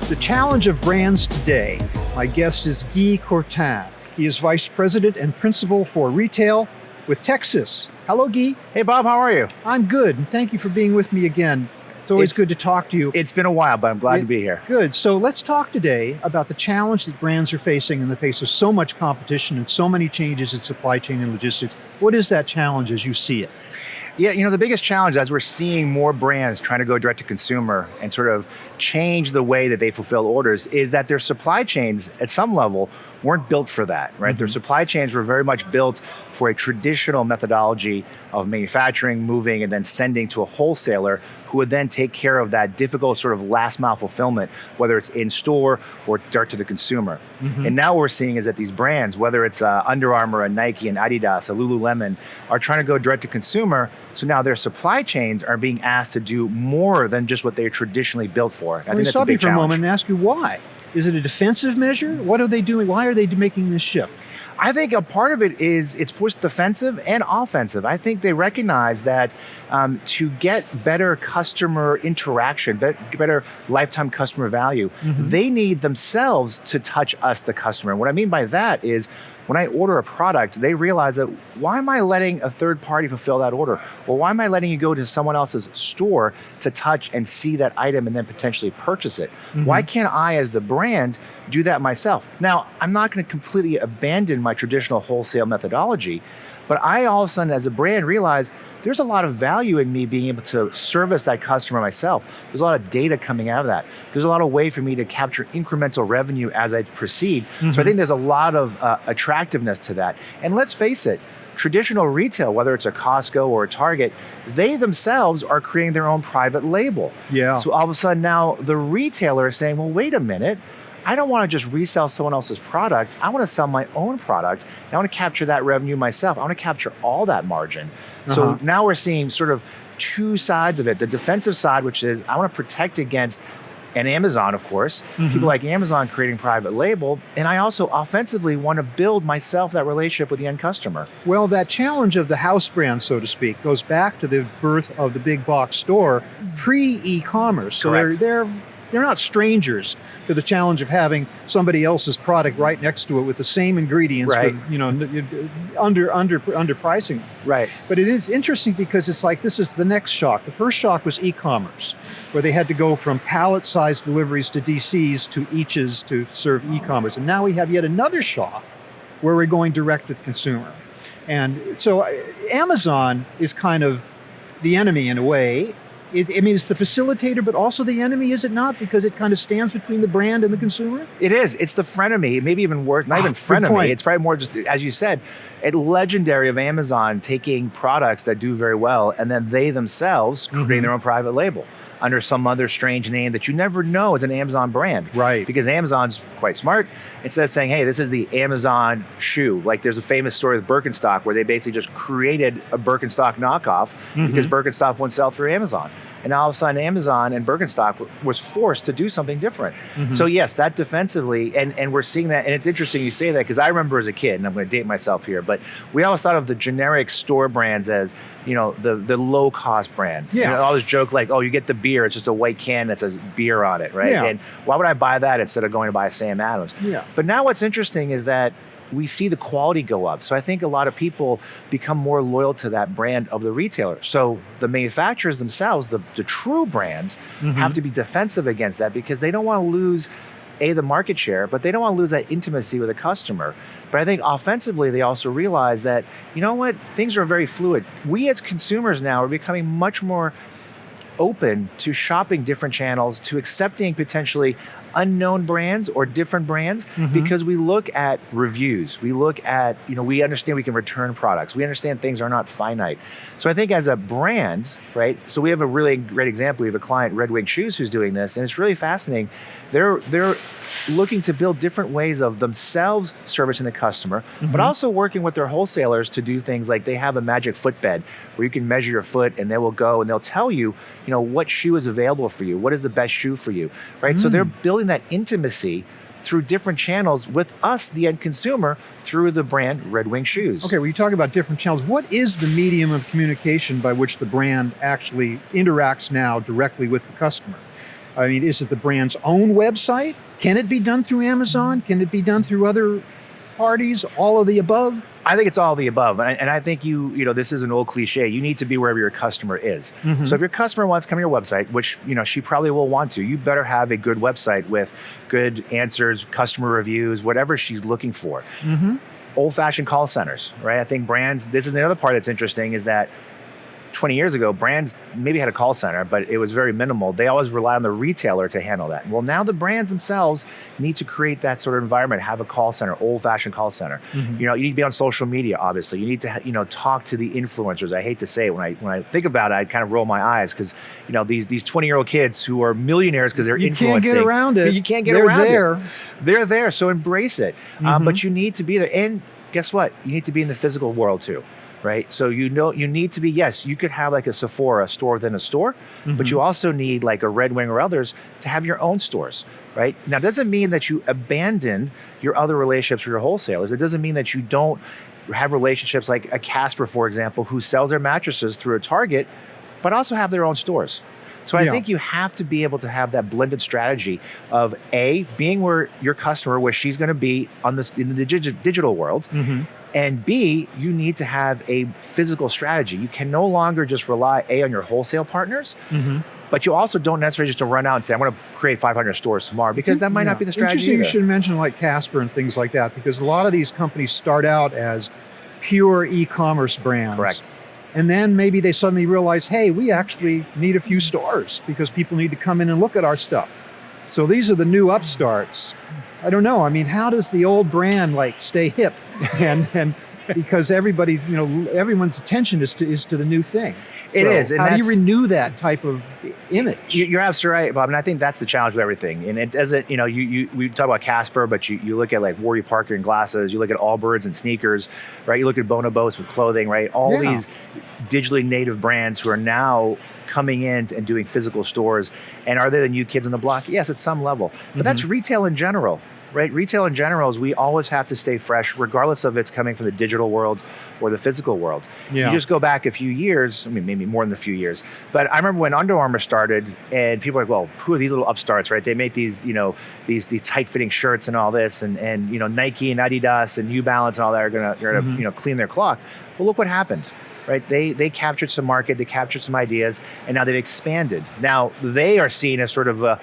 The challenge of brands today. My guest is Guy Courtin. He is Vice President and Principal for Retail with Tecsys. Hello, Guy. Hey, Bob, how are you? I'm good, and thank you for being with me again. It's always good to talk to you. It's been a while, but I'm glad to be here. Good. So let's talk today about the challenge that brands are facing in the face of so much competition and so many changes in supply chain and logistics. What is that challenge as you see it? Yeah, the biggest challenge as we're seeing more brands trying to go direct to consumer and sort of change the way that they fulfill orders is that their supply chains at some level weren't built for that, right? Mm-hmm. Their supply chains were very much built for a traditional methodology of manufacturing, moving, and then sending to a wholesaler who would then take care of that difficult sort of last mile fulfillment, whether it's in store or direct to the consumer. Mm-hmm. And now what we're seeing is that these brands, whether it's Under Armour, a Nike, an Adidas, a Lululemon, are trying to go direct to consumer. So now their supply chains are being asked to do more than just what they are traditionally built for. I think that's a big challenge. For a moment and ask you why. Is it a defensive measure? What are they doing? Why are they making this shift? I think a part of it is it's both defensive and offensive. I think they recognize that to get better customer interaction, better lifetime customer value, mm-hmm. they need themselves to touch us, the customer. And what I mean by that is when I order a product, they realize that why am I letting a third party fulfill that order? Or why am I letting you go to someone else's store to touch and see that item and then potentially purchase it? Mm-hmm. Why can't I, as the brand, do that myself? Now, I'm not going to completely abandon my traditional wholesale methodology, but I all of a sudden, as a brand, realize there's a lot of value in me being able to service that customer myself. There's a lot of data coming out of that. There's a lot of way for me to capture incremental revenue as I proceed. Mm-hmm. So I think there's a lot of attractiveness to that. And let's face it, traditional retail, whether it's a Costco or a Target, they themselves are creating their own private label. Yeah. So all of a sudden now the retailer is saying, well, wait a minute, I don't want to just resell someone else's product. I want to sell my own product. I want to capture that revenue myself. I want to capture all that margin. Uh-huh. So now we're seeing sort of two sides of it. The defensive side, which is I want to protect against an Amazon, of course, mm-hmm. people like Amazon creating private label. And I also offensively want to build myself that relationship with the end customer. Well, that challenge of the house brand, so to speak, goes back to the birth of the big box store pre-e-commerce. So they're not strangers to the challenge of having somebody else's product right next to it with the same ingredients, right. But, under pricing. Right. But it is interesting because it's like this is the next shock. The first shock was e-commerce, where they had to go from pallet-sized deliveries to DCs to eaches to serve e-commerce. And now we have yet another shock where we're going direct to the consumer. And so Amazon is kind of the enemy in a way. It's the facilitator, but also the enemy, is it not? Because it kind of stands between the brand and the consumer? It is. It's the frenemy, maybe even worse, not even frenemy. It's probably more just, as you said, it's legendary of Amazon taking products that do very well and then they themselves creating mm-hmm. their own private label under some other strange name that you never know is an Amazon brand. Right. Because Amazon's quite smart. Instead of saying, hey, this is the Amazon shoe. Like there's a famous story with Birkenstock where they basically just created a Birkenstock knockoff mm-hmm. because Birkenstock wouldn't sell through Amazon. And all of a sudden Amazon and Birkenstock was forced to do something different. Mm-hmm. So yes, that defensively, and we're seeing that, and it's interesting you say that because I remember as a kid, and I'm going to date myself here, but we always thought of the generic store brands as, the low cost brand. Yeah. All this joke like, oh, you get the beer, it's just a white can that says beer on it, right? Yeah. And why would I buy that instead of going to buy Sam Adams? Yeah. But now what's interesting is that we see the quality go up. So I think a lot of people become more loyal to that brand of the retailer. So the manufacturers themselves, the true brands, mm-hmm. have to be defensive against that because they don't want to lose the market share, but they don't want to lose that intimacy with a customer. But I think offensively, they also realize that, things are very fluid. We as consumers now are becoming much more open to shopping different channels, to accepting potentially unknown brands or different brands mm-hmm. because we look at reviews. We look at, we understand we can return products. We understand things are not finite. So I think as a brand, right? So we have a really great example. We have a client, Red Wing Shoes, who's doing this, and it's really fascinating. They're looking to build different ways of themselves servicing the customer, mm-hmm. but also working with their wholesalers to do things like they have a magic footbed where you can measure your foot and they will go and they'll tell you what shoe is available for you, what is the best shoe for you, right? So they're building that intimacy through different channels with us, the end consumer, through the brand Red Wing Shoes. Okay, well, you talk about different channels. What is the medium of communication by which the brand actually interacts now directly with the customer? I mean, is it the brand's own website? Can it be done through Amazon? Can it be done through other parties? All of the above? I think it's all of the above. And I think this is an old cliche. You need to be wherever your customer is. So if your customer wants to come to your website, which, she probably will want to, you better have a good website with good answers, customer reviews, whatever she's looking for. Old-fashioned call centers, right? I think brands, this is another part that's interesting, is that 20 years ago, brands maybe had a call center, but it was very minimal. They always relied on the retailer to handle that. Well, now the brands themselves need to create that sort of environment, have a call center, old-fashioned call center. You need to be on social media, obviously. You need to, talk to the influencers. I hate to say it, when I think about it, I kind of roll my eyes because, these 20-year-old kids who are millionaires because they're influencing. You can't get around it. You can't get around it. They're there, so embrace it. But you need to be there. And guess what? You need to be in the physical world too. Right. So you need to be, yes, you could have like a Sephora, store within a store, but you also need like a Red Wing or others to have your own stores. Right. Now, it doesn't mean that you abandon your other relationships with your wholesalers. It doesn't mean that you don't have relationships like a Casper, for example, who sells their mattresses through a Target, but also have their own stores. So I think you have to be able to have that blended strategy of being where your customer, where she's going to be in the digital world. And B, you need to have a physical strategy. You can no longer just rely on your wholesale partners, but you also don't necessarily just to run out and say, I'm going to create 500 stores tomorrow, because that might not be the strategy Interesting either. You should mention like Casper and things like that, because a lot of these companies start out as pure e-commerce brands. Correct. And then maybe they suddenly realize, hey, we actually need a few stores because people need to come in and look at our stuff. So these are the new upstarts. I don't know. I mean, how does the old brand like stay hip? And because everybody, everyone's attention is to the new thing. It is. And how do you renew that type of image? You're absolutely right, Bob. And I think that's the challenge with everything. And it doesn't, we talk about Casper, but you look at like Warby Parker and glasses, you look at Allbirds and sneakers, right? You look at Bonobos with clothing, right? All these digitally native brands who are now coming in and doing physical stores. And are they the new kids on the block? Yes, at some level. But that's retail in general. Right? Retail in general is we always have to stay fresh, regardless of it's coming from the digital world or the physical world. You just go back a few years, I mean, maybe more than a few years, but I remember when Under Armour started and people were like, well, who are these little upstarts, right? They make these, these tight-fitting shirts and all this, and Nike and Adidas and New Balance and all that are gonna clean their clock. Well, look what happened. Right, they captured some market, they captured some ideas, and now they've expanded. Now they are seen as sort of a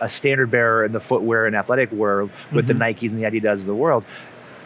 standard bearer in the footwear and athletic world with the Nikes and the Adidas of the world.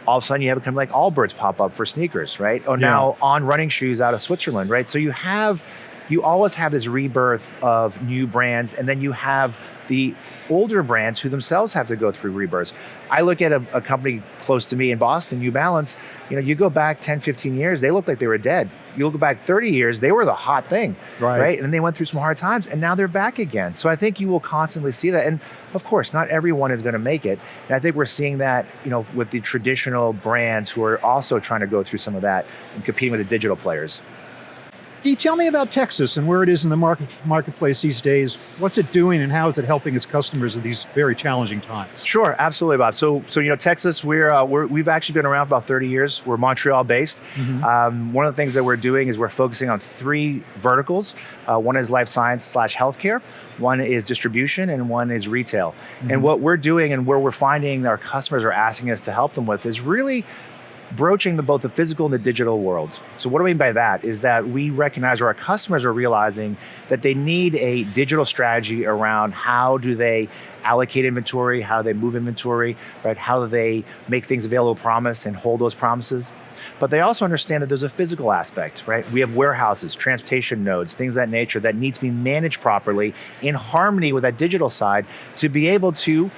All of a sudden, you have kind of like Allbirds pop up for sneakers, right? Oh, now On running shoes out of Switzerland, right? So you always have this rebirth of new brands, and then you have the older brands who themselves have to go through rebirths. I look at a company close to me in Boston, New Balance, you go back 10, 15 years, they looked like they were dead. You look back 30 years, they were the hot thing, right? And then they went through some hard times, and now they're back again. So I think you will constantly see that. And of course, not everyone is going to make it. And I think we're seeing that, with the traditional brands who are also trying to go through some of that and competing with the digital players. Can you tell me about Tecsys and where it is in the marketplace these days? What's it doing and how is it helping its customers in these very challenging times? Sure, absolutely, Bob. So Tecsys, we've actually been around for about 30 years. We're Montreal based. One of the things that we're doing is we're focusing on 3 verticals. One is life science / healthcare, one is distribution, and one is retail. And what we're doing and where we're finding our customers are asking us to help them with is really broaching both the physical and the digital world. So what do I mean by that is that we recognize, or our customers are realizing, that they need a digital strategy around how do they allocate inventory, how do they move inventory, right? How do they make things available promise and hold those promises? But they also understand that there's a physical aspect, right? We have warehouses, transportation nodes, things of that nature that need to be managed properly in harmony with that digital side to be able to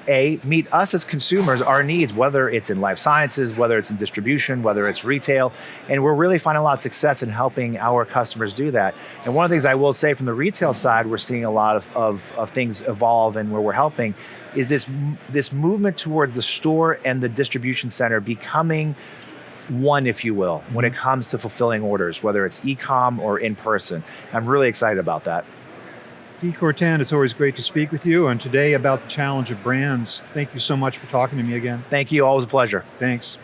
meet us as consumers, our needs, whether it's in life sciences, whether it's in distribution, whether it's retail. And we're really finding a lot of success in helping our customers do that. And one of the things I will say from the retail side, we're seeing a lot of things evolve, and where we're helping is this movement towards the store and the distribution center becoming one, if you will, when it comes to fulfilling orders, whether it's e-com or in person. I'm really excited about that. Guy Courtin, it's always great to speak with you, and today about the challenge of brands. Thank you so much for talking to me again. Thank you, always a pleasure. Thanks.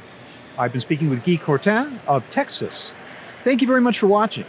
I've been speaking with Guy Courtin of Tecsys. Thank you very much for watching.